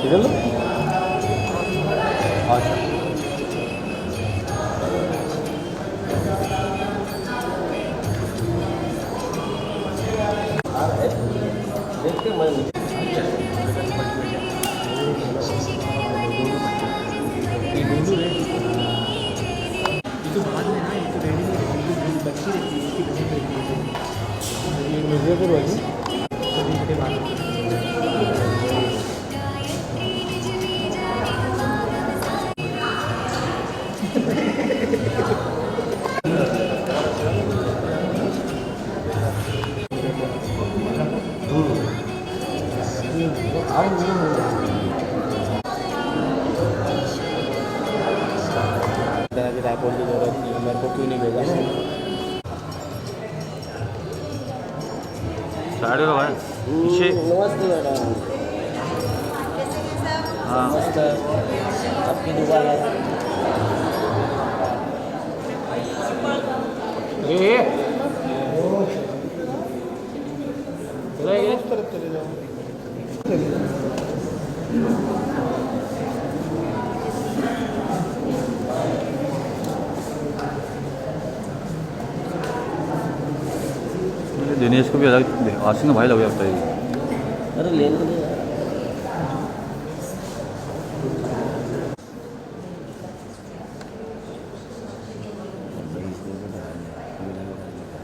इधर लो। अच्छा देखते मैं ये ढूंढू रे, ये तो बाद में ना, ये तो रेडी नहीं रहती, ये तो बच्ची रहती है, इसकी बहन रहती है, ये मिर्ज़ापुर वाली तो छोटे बाद में। तरह की डायपोल की जरूरत नहीं है, मेरे को क्यों नहीं भेजा? साइड हो भाई पीछे। नमस्ते मैडम। हाँ नमस्ते, आपकी दुकान है? ये तरफ चले जाओ। दिनेश को भी अलग आसिन भाई लग जाता है ये। अरे लेने दो यार।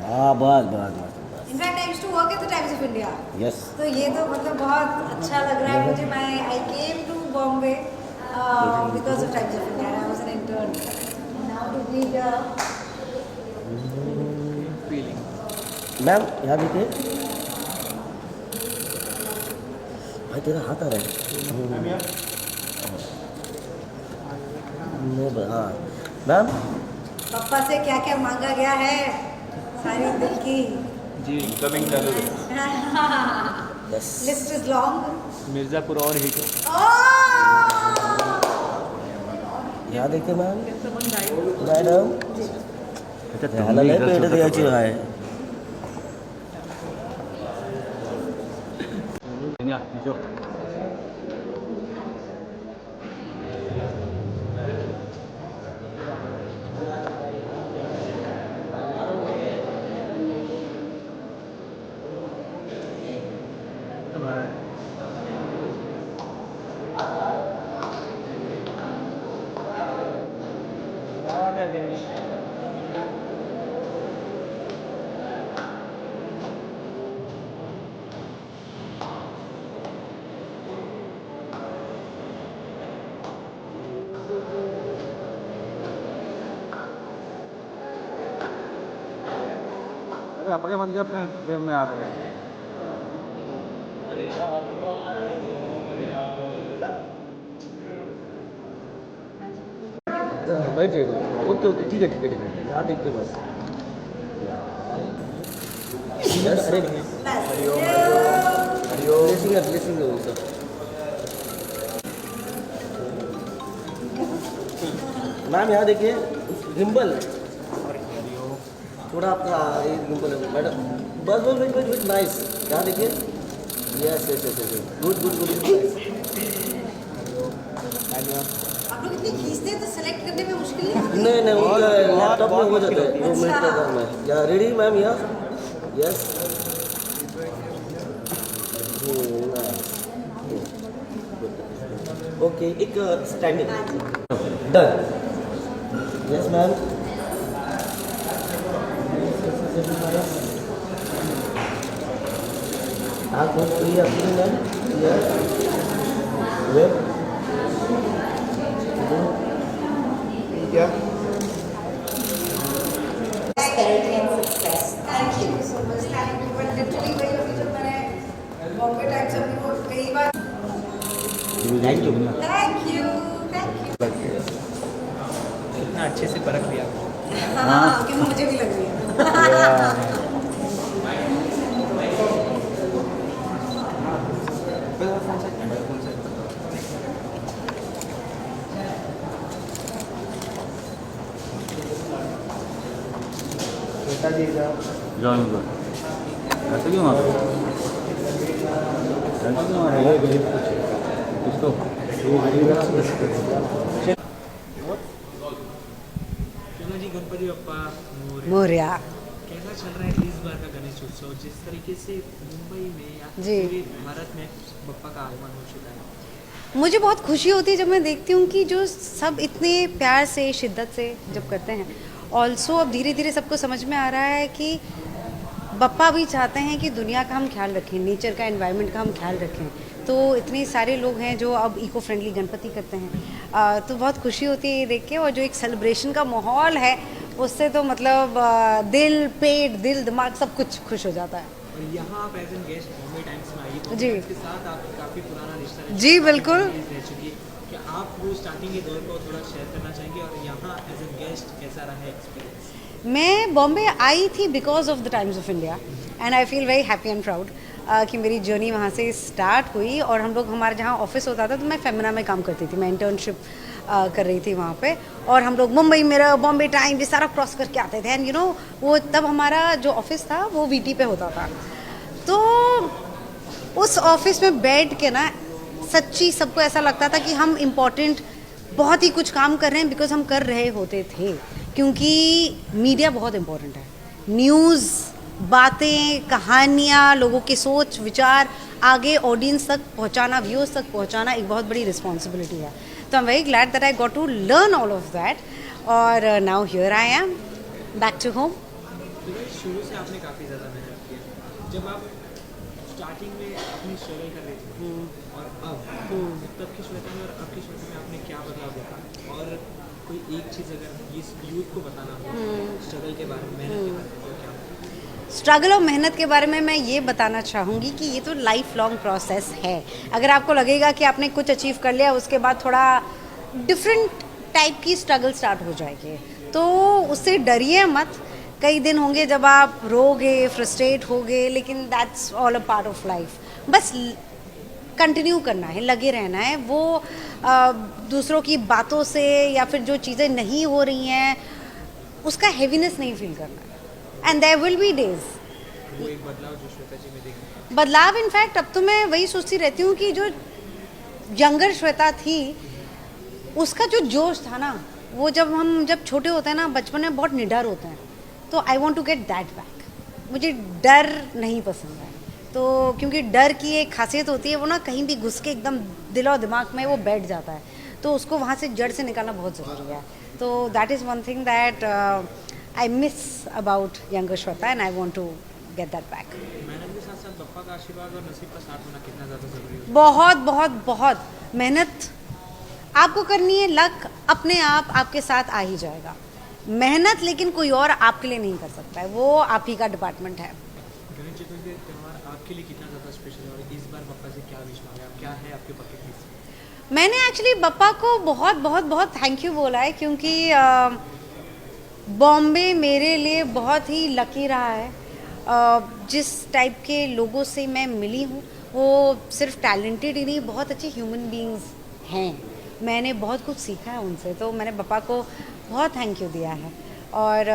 हाँ बस बस बस। In fact I used to work at the Times of India. Yes. तो ये तो मतलब बहुत अच्छा लग रहा है मुझे। मैं I came to Bombay because of Times of India. I was an intern. Now to be here. Ma'am यहाँ देखिए, भाई तेरा हाथ आ रहा है। हाँ मैम। पापा से क्या क्या मांगा गया है, सारी दिल की जी कमिंग कर लो। Yes. List is long. Mirzapur और हिट यहाँ देखिए मैम। मैडम अच्छा तुम ह्याला भी लय इधर पेट से द्यायची उतर आहे। या, नीचे हो। अरे अपने मन के अपने फ्रेम में आ रहे हैं। बैठे ओके ओके ठीक है ठीक है ठीक है। यहाँ देखते बस। यस। अरे ब्लेसिंग है वो सब। मैम यहाँ देखिए, गिम्बल थोड़ा आपका ये गिम्बल है मैडम। बस बस बस बस नाइस। यहाँ देखिए। Yes yes yes yes good good good. आप लोग इतनी खींचते हैं तो सेलेक्ट करने में मुश्किल नहीं होती? नहीं नहीं वो लैपटॉप में हो जाता है 2 मिनट का काम है। या रेडी मैम यहाँ। यस। ओके एक स्टैंडिंग डन। Yes ma'am. आँख बहुत खुली है आपकी मैम। यस वेब क्या Prosperity and success. Thank you so much. Thank you. But literally वही अभी जब मैंने बॉम्बे टाइम्स अभी वो कई बार थैंक यू। थैंक यू इतना अच्छे से परख लिया। हाँ कि मुझे भी लग रही है। जाओ इनको। ऐसे क्यों मारो? ऐसे क्यों मारो? तो चलो जी, गणपति बप्पा मोरया। मोरया। कैसा चल रहा है इस बार का गणेश उत्सव? जिस तरीके से मुंबई में या जी। पूरे भारत में बप्पा का आगमन हो चुका है, मुझे बहुत खुशी होती है जब मैं देखती हूँ कि जो सब इतने प्यार से, शिद्दत से जब करते हैं। ऑल्सो अब धीरे धीरे सबको समझ में आ रहा है कि बप्पा भी चाहते हैं कि दुनिया का हम ख्याल रखें, नेचर का, एनवायरनमेंट का हम ख्याल रखें। तो इतने सारे लोग हैं जो अब इको फ्रेंडली गणपति करते हैं, तो बहुत खुशी होती है ये देख के। और जो एक सेलिब्रेशन का माहौल है उससे तो मतलब दिल, पेट, दिल, दिमाग सब कुछ खुश हो जाता है। और यहाँ आप as an guest Bombay Times में आई, जी। इसके साथ आपका काफ़ी पुराना रिश्ता है, जी, बिल्कुल। रह चुकी है। क्या आप वो स्टार्टिंग के दौर को थोड़ा शेयर करना चाहेंगे, और यहाँ एज एन गेस्ट कैसा रहा है एक्सपीरियंस? मैं बॉम्बे आई थी because of the Times of India, and I feel very happy and proud कि मेरी जर्नी वहाँ से स्टार्ट हुई। और हम लोग, हमारे जहाँ ऑफिस होता था तो मैं फेमिना में काम करती थी, मैं इंटर्नशिप कर रही थी वहाँ पे। और हम लोग मुंबई मिरर, बॉम्बे टाइम्स, ये सारा क्रॉस करके आते थे। एंड यू नो, वो तब हमारा जो ऑफिस था वो वीटी पे होता था। तो उस ऑफिस में बैठ के ना सच्ची सबको ऐसा लगता था कि हम इम्पोर्टेंट बहुत ही कुछ काम कर रहे हैं, बिकॉज हम कर रहे होते थे। क्योंकि मीडिया बहुत इम्पोर्टेंट है, न्यूज़, बातें, कहानियाँ, लोगों के सोच विचार आगे ऑडियंस तक पहुँचाना, व्यूअर्स तक पहुँचाना एक बहुत बड़ी रिस्पॉन्सिबिलिटी है। तो I am very glad that I got to learn all of that, और now here I am back to home. तो भाई, शुरू से आपने काफ़ी ज़्यादा मेहनत की है। जब आप स्टार्टिंग में अपनी स्ट्रगल कर रहे थे और अब तब की श्वेता में और अब की श्वेता में आपने क्या बदलाव देखा? और कोई एक चीज़ अगर इस यूथ को बताना हो स्ट्रगल के बारे में, मेहनत के बारे में, तो क्या? स्ट्रगल और मेहनत के बारे में मैं ये बताना चाहूँगी कि ये तो लाइफ लॉन्ग प्रोसेस है। अगर आपको लगेगा कि आपने कुछ अचीव कर लिया, उसके बाद थोड़ा डिफरेंट टाइप की स्ट्रगल स्टार्ट हो जाएगी, तो उससे डरिए मत। कई दिन होंगे जब आप रोगे, फ्रस्ट्रेट होगे, लेकिन that's all a part of life. बस कंटिन्यू करना है, लगे रहना है। वो दूसरों की बातों से या फिर जो चीज़ें नहीं हो रही हैं उसका हेवीनेस नहीं फील करना है। And there will be days. वो एक बदलाव जो श्वेता जी में देखा? बदलाव इनफैक्ट अब तो मैं वही सोचती रहती हूँ कि जो यंगर श्वेता थी उसका जो जोश था ना, वो जब छोटे होते हैं ना, बचपन में बहुत निडर होते हैं, तो I want to get that back. मुझे डर नहीं पसंद है, तो क्योंकि डर की एक खासियत होती है, वो ना कहीं भी घुस के एकदम दिल और दिमाग में वो बैठ जाता है, तो उसको वहाँ से जड़ से निकालना बहुत ज़रूरी है। तो that is one thing that I miss about younger Shweta, and I want to get that back. मेहनत के साथ साथ बप्पा का आशीर्वाद और नसीब का साथ होना कितना ज़्यादा ज़रूरी है? बहुत बहुत बहुत मेहनत आपको करनी है, लक अपने आप आपके साथ आ ही जाएगा। मेहनत लेकिन कोई और आपके लिए नहीं कर सकता है, वो आप ही का डिपार्टमेंट है। गणेश चतुर्थी त्यौहार आपके लिए कितना ज़्यादा स्पेशल है, और इस बार बप्पा से क्या विश मांगे आप? क्या है आपके बकेट लिस्ट? मैंने एक्चुअली बप्पा को बहुत बहुत बहुत थैंक यू बोला है, क्योंकि बॉम्बे मेरे लिए बहुत ही लकी रहा है। जिस टाइप के लोगों से मैं मिली हूँ वो सिर्फ टैलेंटेड ही नहीं, बहुत अच्छे ह्यूमन बीइंग्स हैं। मैंने बहुत कुछ सीखा है उनसे, तो मैंने बप्पा को बहुत थैंक यू दिया है। और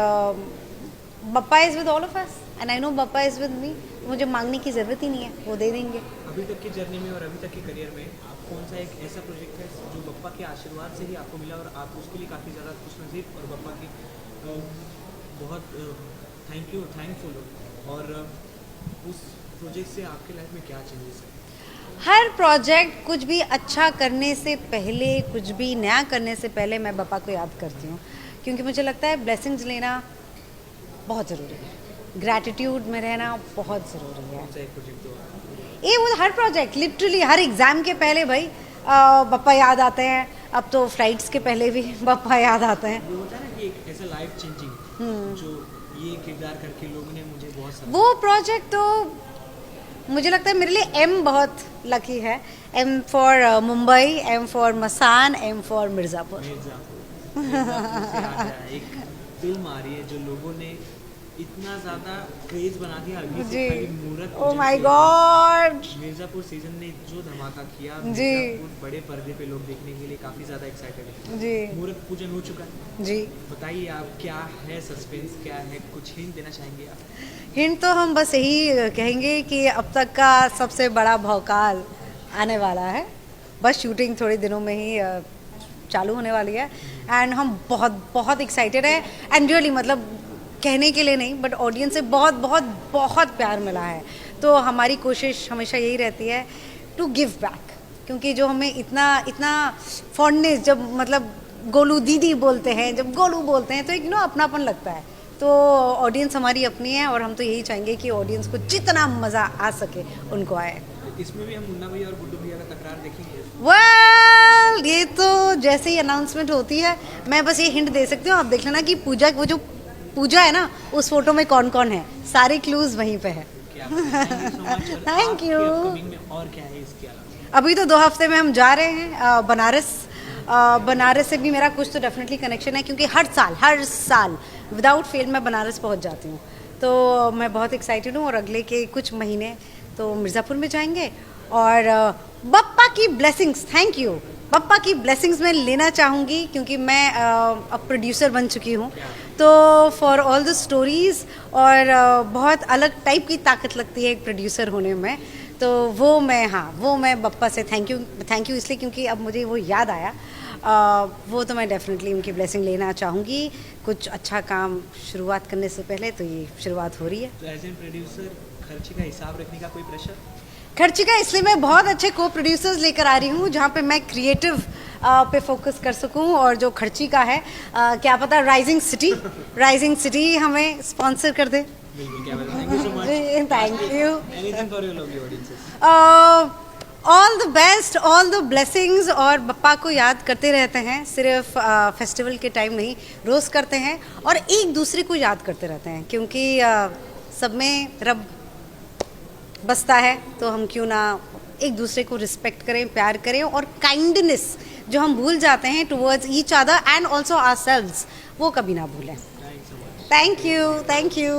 Bappa is with all of us, and I know Bappa is with me. मुझे मांगने की ज़रूरत ही नहीं है, वो दे देंगे। अभी तक की जर्नी में और अभी तक के करियर में आप कौन सा एक ऐसा प्रोजेक्ट है जो बप्पा के आशीर्वाद से ही आपको मिला और आप उसके लिए काफ़ी ज़्यादा खुशनसीब और बप्पा की बहुत थैंकफुल हो, और उस प्रोजेक्ट से आपके लाइफ में क्या चेंजेस है? हर प्रोजेक्ट, कुछ भी अच्छा करने से पहले, कुछ भी नया करने से पहले मैं बप्पा को याद करती हूँ, क्योंकि मुझे लगता है ब्लेसिंग्स लेना बहुत ज़रूरी है, ग्रैटिट्यूड में रहना बहुत ज़रूरी है। कौन सा एक प्रोजेक्ट हो? ये वो हर प्रोजेक्ट, लिटरली हर एग्ज़ाम के पहले भाई बप्पा याद आते हैं। अब तो फ्लाइट्स के पहले भी बप्पा याद आते हैं। वो होता है ना कि एक ऐसा लाइफ चेंजिंग जो ये किरदार करके लोगों ने मुझे बहुत सारा, वो प्रोजेक्ट तो मुझे लगता है मेरे लिए एम बहुत लकी है। M for Mumbai, M for Masaan, M for Mirzapur. Mirzapur से याद आया, एक फिल्म आ रही है जो लोगों ने इतना ज़्यादा क्रेज बना दिया अभी से, खाली मुहूर्त oh my God, Mirzapur season ने जो धमाका किया, जी। मिर्ज़ापुर बड़े पर्दे पे लोग देखने के लिए काफ़ी ज़्यादा एक्साइटेड है। जी मुहूर्त पूजन हो चुका है, जी। बताइए आप क्या है सस्पेंस, क्या है, कुछ हिंट देना चाहेंगे आप? हिंट तो हम बस यही कहेंगे कि अब तक का सबसे बड़ा भौकाल आने वाला है, बस शूटिंग थोड़े दिनों में ही चालू होने वाली है एंड हम बहुत बहुत एक्साइटेड है एंड रियली मतलब कहने के लिए नहीं बट ऑडियंस से बहुत बहुत बहुत प्यार मिला है। तो हमारी कोशिश हमेशा यही रहती है टू गिव बैक, क्योंकि जो हमें इतना इतना फॉन्डनेस जब मतलब गोलू दीदी बोलते हैं, जब गोलू बोलते हैं तो एक अपनापन लगता है। तो ऑडियंस हमारी अपनी है और हम तो यही चाहेंगे कि ऑडियंस को जितना मज़ा आ सके उनको आए। इसमें भी हम मुन्ना भैया और गुड्डू भैया का तकरार देखेंगे। वेल ये तो जैसे ही अनाउंसमेंट होती है मैं बस ये हिंट दे सकती हूँ, आप देख लेना कि पूजा वो जो पूजा है ना उस फोटो में कौन कौन है, सारे क्लूज वहीं पे है। Thank you. और क्या है इसके अलावा? अभी तो 2 हफ्ते में हम जा रहे हैं बनारस। बनारस से भी मेरा कुछ तो डेफिनेटली कनेक्शन है, क्योंकि हर साल विदाउट फेल मैं बनारस पहुंच जाती हूँ। तो मैं बहुत एक्साइटेड हूँ और अगले के कुछ महीने तो मिर्ज़ापुर में जाएंगे। और बप्पा की ब्लेसिंग्स, थैंक यू, बप्पा की ब्लेसिंग्स मैं लेना चाहूँगी क्योंकि मैं अब प्रोड्यूसर बन चुकी हूँ। तो फॉर ऑल द स्टोरीज़ और बहुत अलग टाइप की ताकत लगती है एक प्रोड्यूसर होने में। तो वो मैं बप्पा से थैंक यू इसलिए क्योंकि अब मुझे वो याद आया। वो तो मैं डेफिनेटली उनकी ब्लेसिंग लेना चाहूँगी। कुछ अच्छा काम शुरुआत करने से पहले तो ये शुरुआत हो रही है। तो एज एन प्रोड्यूसर खर्चे का हिसाब रखने का कोई प्रेशर? खर्चे का इसलिए मैं बहुत अच्छे को प्रोड्यूसर्स लेकर आ रही हूँ जहाँ पे मैं क्रिएटिव पे फोकस कर सकूँ। और जो खर्ची का है क्या पता राइजिंग सिटी हमें स्पॉन्सर कर दे। बिल्कुल, क्या बात है। Thank you so much. Thank you. Anything for your lovely audiences. All the best, all the blessings. और बप्पा को याद करते रहते हैं, सिर्फ फेस्टिवल के टाइम नहीं, रोज़ करते हैं और एक दूसरे को याद करते रहते हैं, क्योंकि सब में रब बसता है। तो हम क्यों ना एक दूसरे को रिस्पेक्ट करें, प्यार करें और काइंडनेस जो हम भूल जाते हैं towards each other and also ourselves, वो कभी ना भूलें। Thank you.